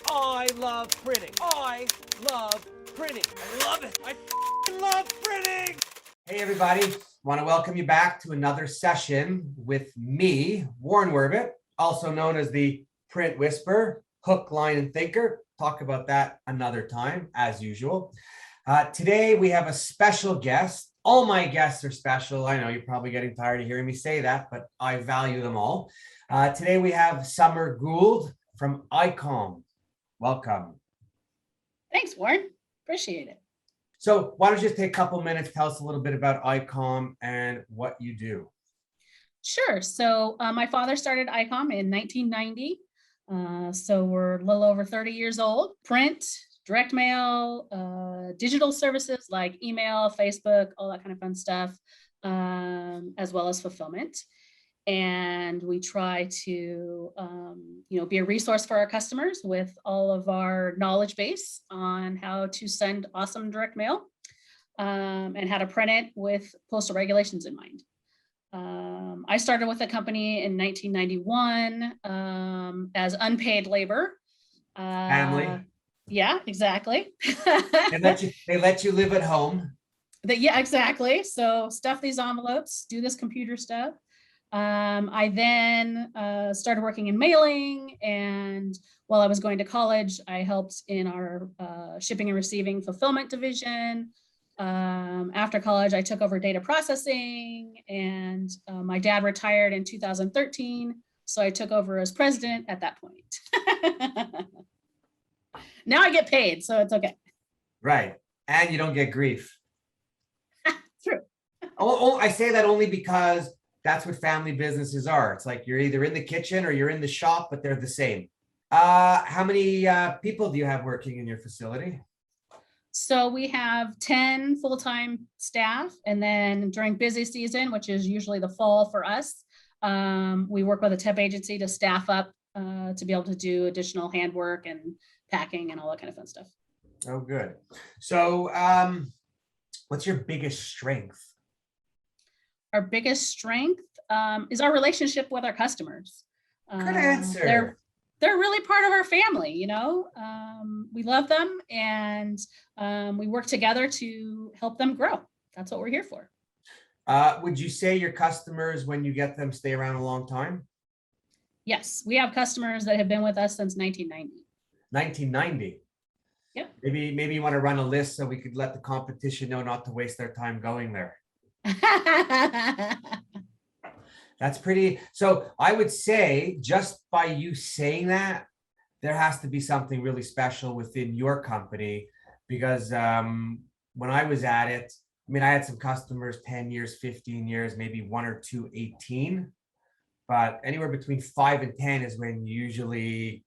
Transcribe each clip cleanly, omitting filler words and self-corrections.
I love printing. I love printing. I love it. I love printing. Hey, everybody. Want to welcome you back to another session with me, Warren Werbitt, also known as the Print Whisperer, Hook, Line, and Thinker. Talk about that another time, as usual. Today, we have a special guest. All my guests are special. I know you're probably getting tired of hearing me say that, but I value them all. Today, we have Summer Gould from ICOM. Welcome. Thanks, Warren. Appreciate it. So why don't you just take a couple minutes, tell us a little bit about ICOM and what you do. Sure. So my father started ICOM in 1990. So we're a little over 30 years old. Print, direct mail, digital services like email, Facebook, all that kind of fun stuff, as well as fulfillment. And we try to, be a resource for our customers with all of our knowledge base on how to send awesome direct mail and how to print it with postal regulations in mind. I started with the company in 1991 as unpaid labor. Family. Yeah, exactly. They let you live at home. Yeah, exactly. So stuff these envelopes, do this computer stuff. I then started working in mailing, and while I was going to college, I helped in our shipping and receiving fulfillment division. After college, I took over data processing, and my dad retired in 2013, so I took over as president at that point. Now I get paid, so it's okay. Right, and you don't get grief. True. I say that only because that's what family businesses are. It's like you're either in the kitchen or you're in the shop, but they're the same. How many people do you have working in your facility? So we have 10 full-time staff, and then during busy season, which is usually the fall for us, we work with a temp agency to staff up to be able to do additional handwork and packing and all that kind of fun stuff. Oh, good. So what's your biggest strength? Our biggest strength is our relationship with our customers. Good answer. They're really part of our family, we love them, and we work together to help them grow. That's what we're here for. Would you say your customers, when you get them, stay around a long time? Yes, we have customers that have been with us since 1990. 1990. Yep. Maybe you want to run a list so we could let the competition know not to waste their time going there. That's pretty. So I would say just by you saying that, there has to be something really special within your company, because when I was at it, I had some customers 10 years, 15 years, maybe one or two, 18, but anywhere between 5 and 10 is when you usually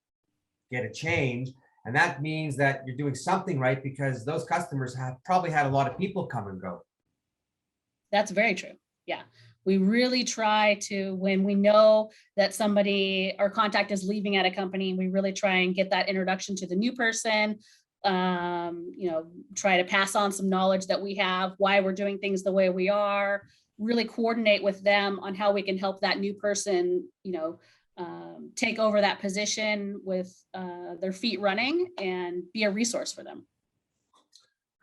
get a change. And that means that you're doing something right, because those customers have probably had a lot of people come and go. That's very true. Yeah. We really try to, when we know that somebody or contact is leaving at a company, we really try and get that introduction to the new person, try to pass on some knowledge that we have, why we're doing things the way we are, really coordinate with them on how we can help that new person, take over that position with their feet running and be a resource for them.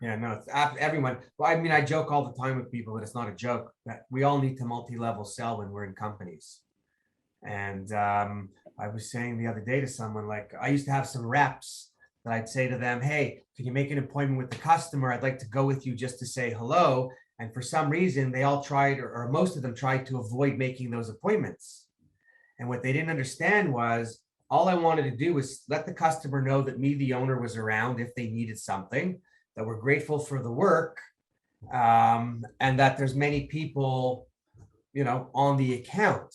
Yeah, no, it's everyone. Well, I joke all the time with people, but it's not a joke, that we all need to multi-level sell when we're in companies. And I was saying the other day to someone, like, I used to have some reps that I'd say to them, hey, can you make an appointment with the customer? I'd like to go with you just to say hello. And for some reason, they all tried, or most of them tried to avoid making those appointments. And what they didn't understand was, all I wanted to do was let the customer know that me, the owner, was around if they needed something, that we're grateful for the work, and that there's many people, on the account.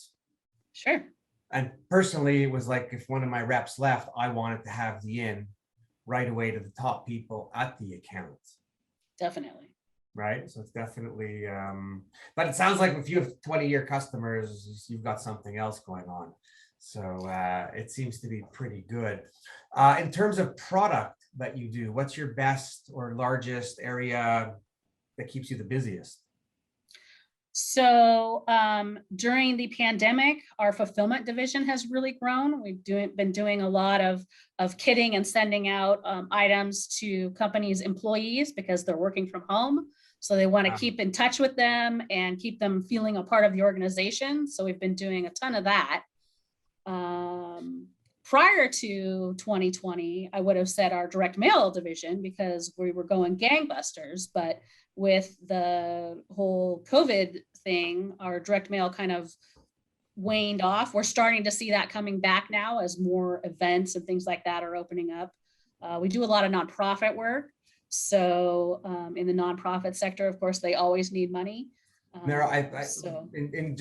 Sure. And personally, it was like, if one of my reps left, I wanted to have the in right away to the top people at the account. Definitely. Right. So it's definitely, but it sounds like if you have 20-year customers, you've got something else going on. So it seems to be pretty good. In terms of product that you do, what's your best or largest area that keeps you the busiest? So during the pandemic, our fulfillment division has really grown. We've been doing a lot of kitting and sending out items to companies' employees because they're working from home. So they want to keep in touch with them and keep them feeling a part of the organization. So we've been doing a ton of that. Prior to 2020, I would have said our direct mail division because we were going gangbusters, but with the whole COVID thing, our direct mail kind of waned off. We're starting to see that coming back now as more events and things like that are opening up. We do a lot of nonprofit work. So in the nonprofit sector, of course, they always need money. Mara, in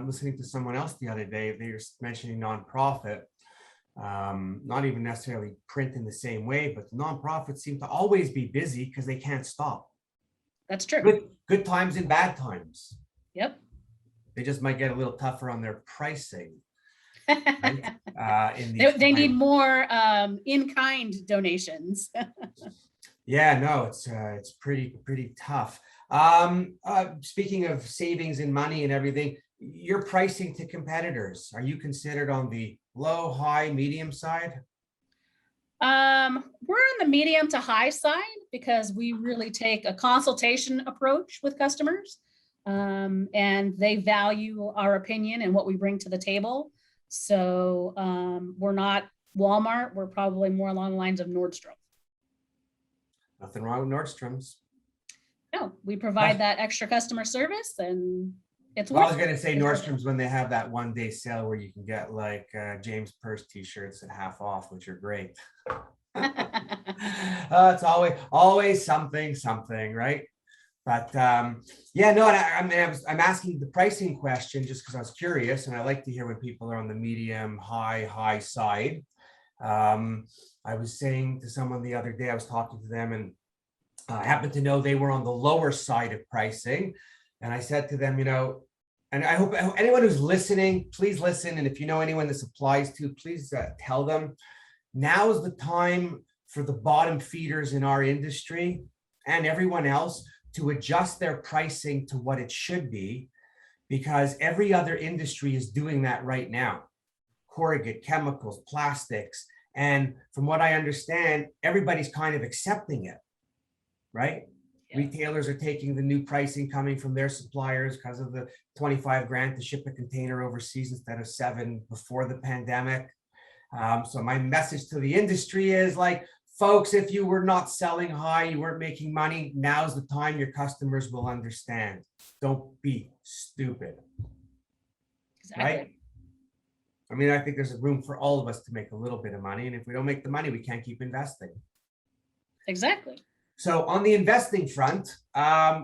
listening to someone else the other day, they were mentioning nonprofit, not even necessarily print in the same way, but nonprofits seem to always be busy because they can't stop. That's true. Good times and bad times. Yep. They just might get a little tougher on their pricing. Right? They need more in-kind donations. Yeah, no, it's pretty tough. Speaking of savings and money and everything, your pricing to competitors, are you considered on the low, high, medium side? We're on the medium to high side because we really take a consultation approach with customers, and they value our opinion and what we bring to the table. So we're not Walmart. We're probably more along the lines of Nordstrom. Nothing wrong with Nordstrom's. No, we provide that extra customer service, and it's I was going to say Nordstrom's when they have that one-day sale where you can get like James Purse t-shirts at half off, which are great. It's always something, right? But yeah, no, I'm asking the pricing question just because I was curious, and I like to hear when people are on the medium, high side. I was saying to someone the other day, I was talking to them, and I happened to know they were on the lower side of pricing. And I said to them, and I hope anyone who's listening, please listen. And if you know anyone this applies to, please tell them. Now is the time for the bottom feeders in our industry and everyone else to adjust their pricing to what it should be, because every other industry is doing that right now. Corrugate, chemicals, plastics. And from what I understand, everybody's kind of accepting it, right? Yeah. Retailers are taking the new pricing coming from their suppliers because of the 25 grand to ship a container overseas instead of 7 before the pandemic. So my message to the industry is like, folks, if you were not selling high, you weren't making money, now's the time your customers will understand. Don't be stupid. Exactly. Right? I mean, I think there's a room for all of us to make a little bit of money. And if we don't make the money, we can't keep investing. Exactly. So on the investing front,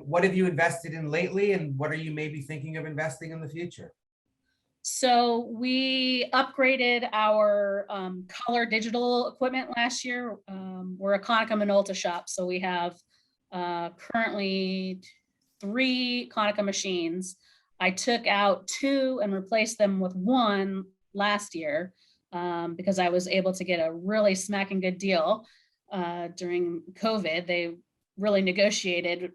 what have you invested in lately? And what are you maybe thinking of investing in the future? So we upgraded our color digital equipment last year. We're a Konica Minolta shop. So we have currently 3 Konica machines. I took out 2 and replaced them with 1 last year because I was able to get a really smacking good deal during COVID. They really negotiated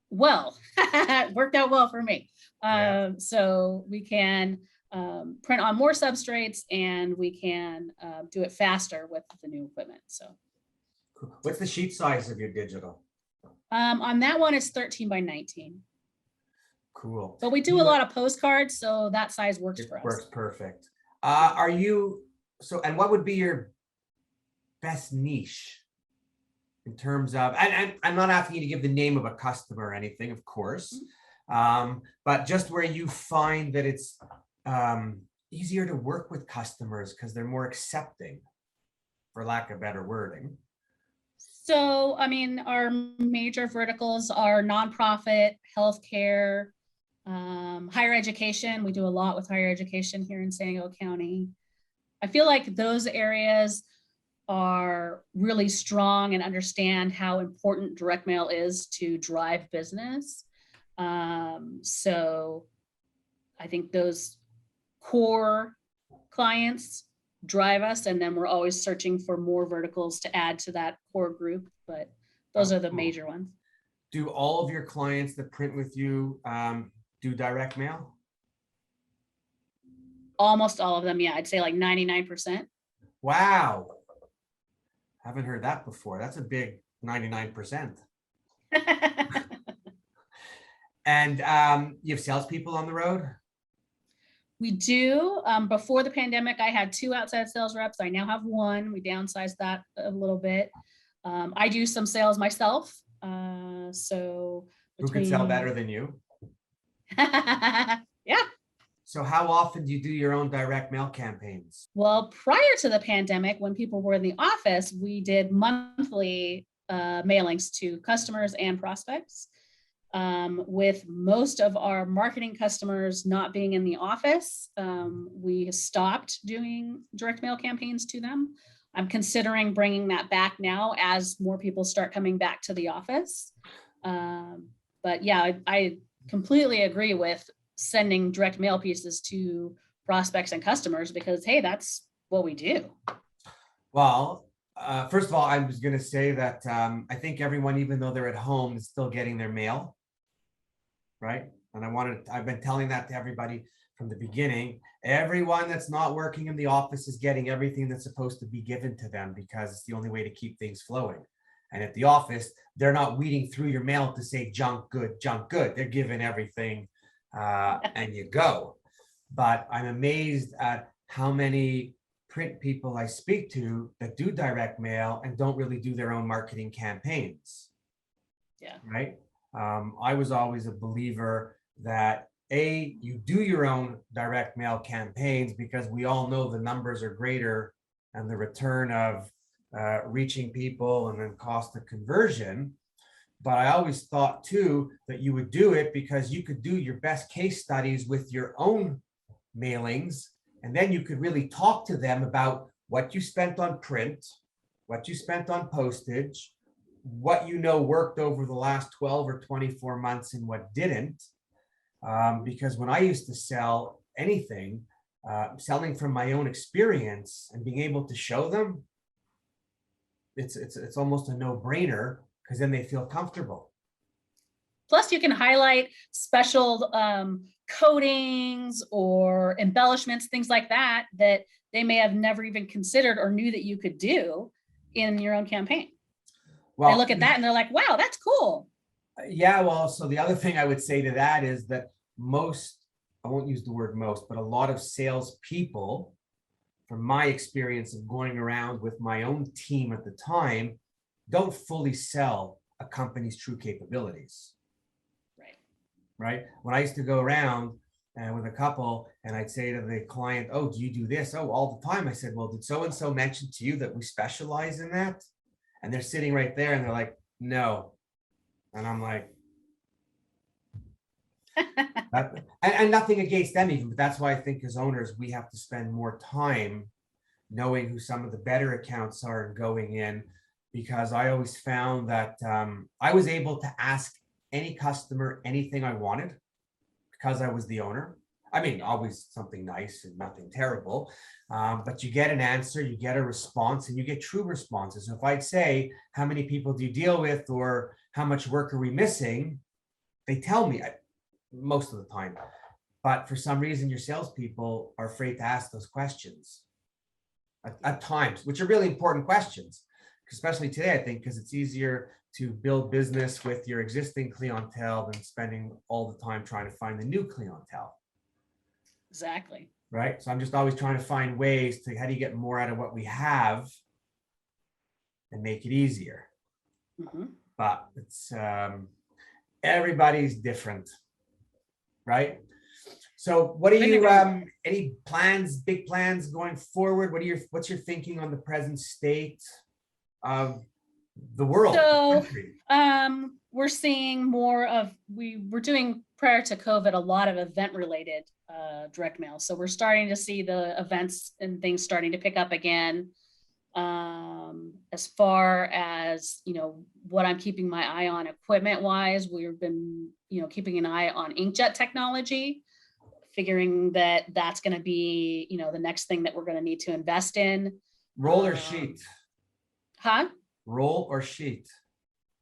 well. It worked out well for me. So we can print on more substrates, and we can do it faster with the new equipment. So what's the sheet size of your digital? On that one, it's 13 by 19. Cool. But we do a lot of postcards, so that size works for us. Works perfect. And what would be your best niche in terms of, and I'm not asking you to give the name of a customer or anything, of course, but just where you find that it's easier to work with customers because they're more accepting, for lack of better wording. So, I mean, our major verticals are nonprofit, healthcare, higher education. We do a lot with higher education here in San Diego County. I feel like those areas are really strong and understand how important direct mail is to drive business. So I think those core clients drive us, and then we're always searching for more verticals to add to that core group, but those are the major ones. Do all of your clients that print with you do direct mail? Almost all of them. Yeah. I'd say like 99%. Wow. Haven't heard that before. That's a big 99%. And you have salespeople on the road? We do. Before the pandemic, I had 2 outside sales reps. I now have 1. We downsized that a little bit. I do some sales myself. So Who could sell better than you? Yeah. So how often do you do your own direct mail campaigns? Well, prior to the pandemic, when people were in the office, we did monthly mailings to customers and prospects. With most of our marketing customers not being in the office, we stopped doing direct mail campaigns to them. I'm considering bringing that back now as more people start coming back to the office. But yeah, I completely agree with sending direct mail pieces to prospects and customers because, hey, that's what we do. Well, first of all, I was going to say that I think everyone, even though they're at home, is still getting their mail. Right. And I've been telling that to everybody from the beginning. Everyone that's not working in the office is getting everything that's supposed to be given to them because it's the only way to keep things flowing. And at the office, they're not weeding through your mail to say junk good, junk good. They're giving everything and you go. But I'm amazed at how many print people I speak to that do direct mail and don't really do their own marketing campaigns. Yeah. Right. I was always a believer that you do your own direct mail campaigns because we all know the numbers are greater and the return of reaching people and then cost of conversion. But I always thought too that you would do it because you could do your best case studies with your own mailings, and then you could really talk to them about what you spent on print, what you spent on postage, what worked over the last 12 or 24 months and what didn't. Because when I used to sell anything, selling from my own experience and being able to show them, it's almost a no-brainer because then they feel comfortable. Plus, you can highlight special coatings or embellishments, things like that, that they may have never even considered or knew that you could do in your own campaign. Well, they look at that and they're like, wow, that's cool. Yeah, well, so the other thing I would say to that is that I won't use the word most, but a lot of salespeople, from my experience of going around with my own team at the time, don't fully sell a company's true capabilities. Right. When I used to go around with a couple and I'd say to the client, oh, do you do this? Oh, all the time. I said, well, did so-and-so mention to you that we specialize in that? And they're sitting right there and they're like, no. And I'm like, and nothing against them even, but that's why I think as owners, we have to spend more time knowing who some of the better accounts are and going in, because I always found that I was able to ask any customer anything I wanted because I was the owner. I mean, always something nice and nothing terrible, but you get an answer, you get a response, and you get true responses. So if I'd say, how many people do you deal with, or how much work are we missing? They tell me most of the time, but for some reason, your salespeople are afraid to ask those questions at times, which are really important questions, especially today, I think, because it's easier to build business with your existing clientele than spending all the time trying to find the new clientele. Exactly. Right. So I'm just always trying to find ways to how do you get more out of what we have and make it easier. Mm-hmm. But it's everybody's different. Right. So what are you any plans, big plans going forward? What's your thinking on the present state of the world? So we're seeing more of, we were doing prior to COVID, a lot of event related direct mail. So we're starting to see the events and things starting to pick up again. As far as, what I'm keeping my eye on equipment wise, we've been, keeping an eye on inkjet technology, figuring that that's going to be, the next thing that we're going to need to invest in. Roll or sheet? Huh? Roll or sheet?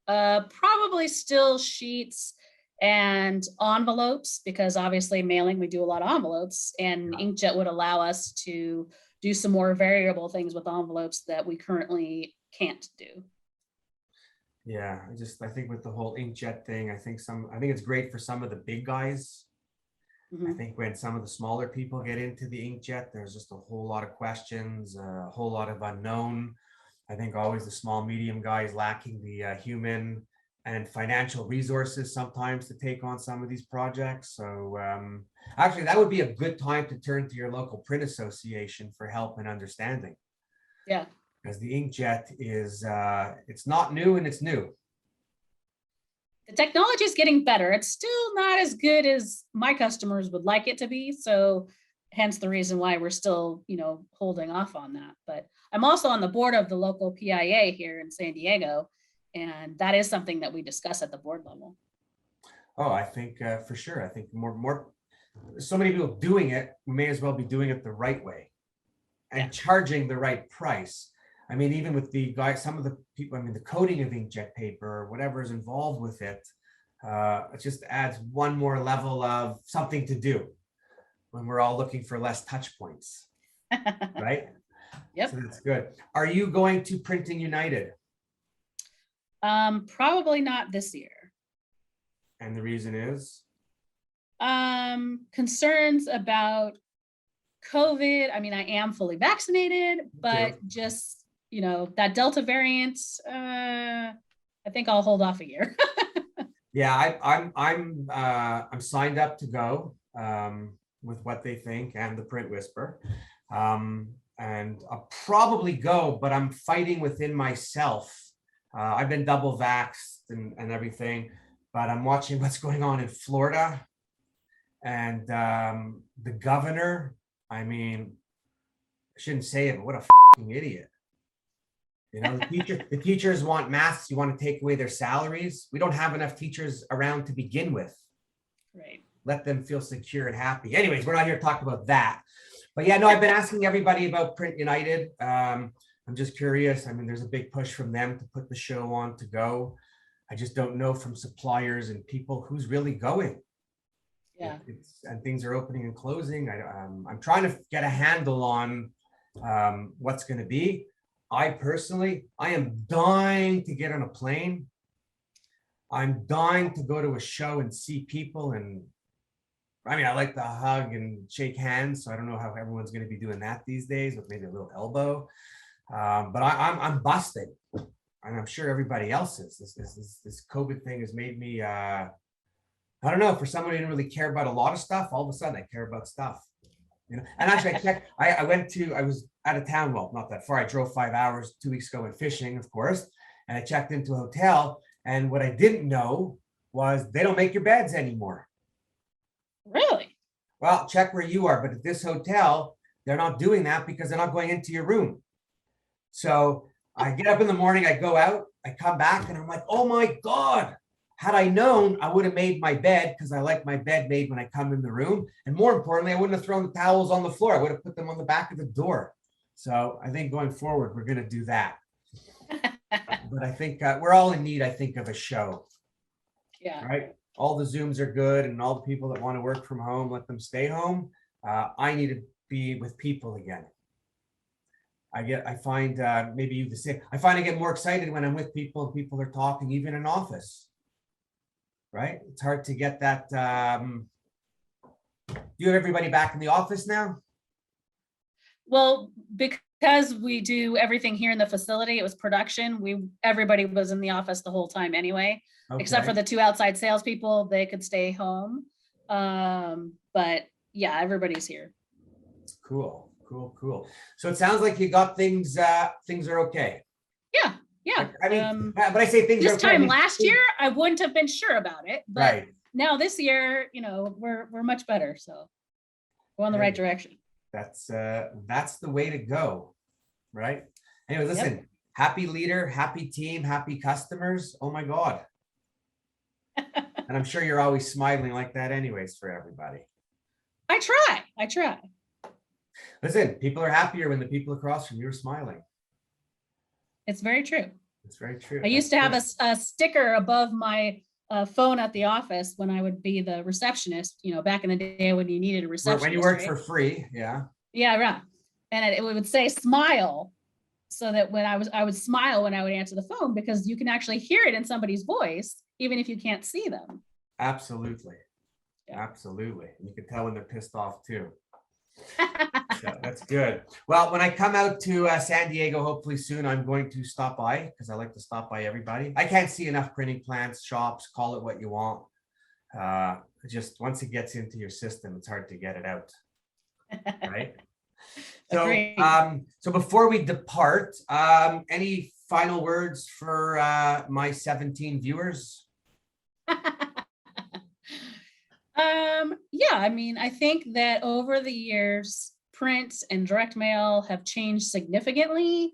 Probably still sheets and envelopes, because obviously mailing, we do a lot of envelopes, and inkjet would allow us to do some more variable things with envelopes that we currently can't do. Yeah, I think with the whole inkjet thing, I think it's great for some of the big guys. I think when some of the smaller people get into the inkjet, there's just a whole lot of questions, a whole lot of unknown. I think always the small, medium guys lacking the human and financial resources sometimes to take on some of these projects. So actually, that would be a good time to turn to your local print association for help and understanding. Yeah. Because the inkjet is, it's not new and it's new. The technology is getting better. It's still not as good as my customers would like it to be. So hence the reason why we're still, holding off on that. But I'm also on the board of the local PIA here in San Diego. And that is something that we discuss at the board level. Oh, I think for sure. I think more, so many people doing it, we may as well be doing it the right way and charging the right price. I mean, even with the guys, some of the people, the coding of inkjet paper or whatever is involved with it, it just adds one more level of something to do when we're all looking for less touch points, right? Yep. So that's good. Are you going to Printing United? Probably not this year. And the reason is? Concerns about COVID. I mean, I am fully vaccinated, but just, that Delta variant, I think I'll hold off a year. Yeah, I'm signed up to go with what they think and the Print Whisper. And I'll probably go, but I'm fighting within myself. I've been double vaxxed and everything, but I'm watching what's going on in Florida. And the governor, I shouldn't say it, but what a fucking idiot. The teachers want masks. You want to take away their salaries. We don't have enough teachers around to begin with. Right. Let them feel secure and happy. Anyways, we're not here to talk about that. But yeah, no, I've been asking everybody about Print United. I'm just curious. There's a big push from them to put the show on to go. I just don't know from suppliers and people who's really going. Yeah. And things are opening and closing. I'm trying to get a handle on what's going to be. I am dying to get on a plane. I'm dying to go to a show and see people. And I like to hug and shake hands. So I don't know how everyone's going to be doing that these days with maybe a little elbow. But I'm busted. And I'm sure everybody else is. This COVID thing has made me, I don't know, for someone who didn't really care about a lot of stuff, all of a sudden I care about stuff. And actually I checked, I was out of town, well, not that far. I drove 5 hours 2 weeks ago and fishing, of course. And I checked into a hotel. And what I didn't know was they don't make your beds anymore. Really? Well, check where you are. But at this hotel, they're not doing that because they're not going into your room. So I get up in the morning, I go out, I come back and I'm like, oh my God, had I known, I would have made my bed because I like my bed made when I come in the room. And more importantly, I wouldn't have thrown the towels on the floor. I would have put them on the back of the door. So I think going forward, we're going to do that. But I think we're all in need, I think, of a show. Yeah. Right. All the Zooms are good and all the people that want to work from home, let them stay home. I need to be with people again. I find maybe you the same. I find I get more excited when I'm with people and people are talking, even in office. Right? It's hard to get that. Do you have everybody back in the office now? Well, because we do everything here in the facility, it was production. Everybody was in the office the whole time anyway, except for the 2 outside salespeople. They could stay home. But yeah, everybody's here. Cool. So it sounds like you got things. Things are okay. Yeah. But I say things this are okay. time last year, I wouldn't have been sure about it. But right now this year, we're much better. So we're on the right direction. That's the way to go, right? Anyway, listen, happy leader, happy team, happy customers. Oh my God. And I'm sure you're always smiling like that anyways for everybody. I try. Listen, people are happier when the people across from you are smiling. It's very true. It's very true. I used to have a sticker above my phone at the office when I would be the receptionist, back in the day when you needed a receptionist. When you worked right? for free, yeah. Yeah, right. And it would say smile, so that when I would smile when I would answer the phone, because you can actually hear it in somebody's voice, even if you can't see them. Absolutely. Yeah. Absolutely. You can tell when they're pissed off too. So that's good. Well, when I come out to San Diego, hopefully soon, I'm going to stop by, because I like to stop by everybody. I can't see enough printing plants, shops, call it what you want. Just once it gets into your system, it's hard to get it out. Right. So, so before we depart, any final words for my 17 viewers? Yeah, I mean, I think that over the years, print and direct mail have changed significantly,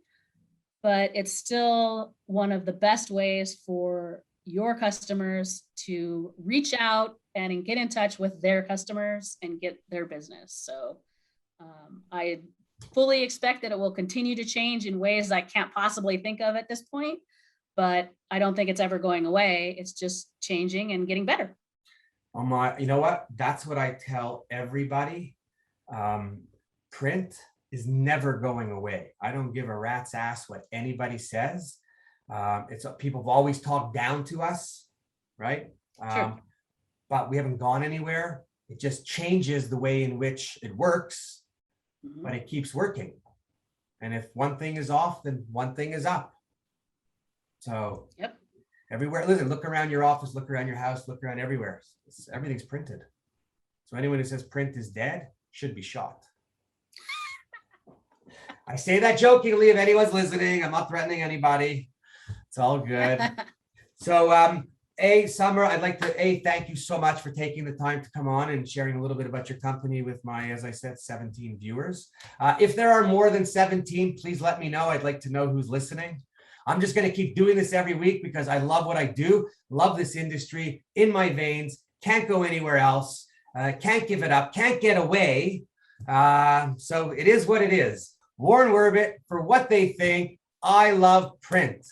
but it's still one of the best ways for your customers to reach out and get in touch with their customers and get their business. So I fully expect that it will continue to change in ways I can't possibly think of at this point, but I don't think it's ever going away. It's just changing and getting better. You know what? That's what I tell everybody. Print is never going away. I don't give a rat's ass what anybody says. It's people have always talked down to us, right? Sure. But we haven't gone anywhere. It just changes the way in which it works, but it keeps working. And if one thing is off, then one thing is up. So yep. Everywhere, listen, look around your office, look around your house, look around everywhere. Everything's printed. So anyone who says print is dead should be shot. I say that jokingly if anyone's listening. I'm not threatening anybody. It's all good. So, Summer, I'd like to, thank you so much for taking the time to come on and sharing a little bit about your company with my, as I said, 17 viewers. If there are more than 17, please let me know. I'd like to know who's listening. I'm just going to keep doing this every week because I love what I do, love this industry in my veins, can't go anywhere else, can't give it up, can't get away. So it is what it is. Warren Werbitt, for what they think, I love print.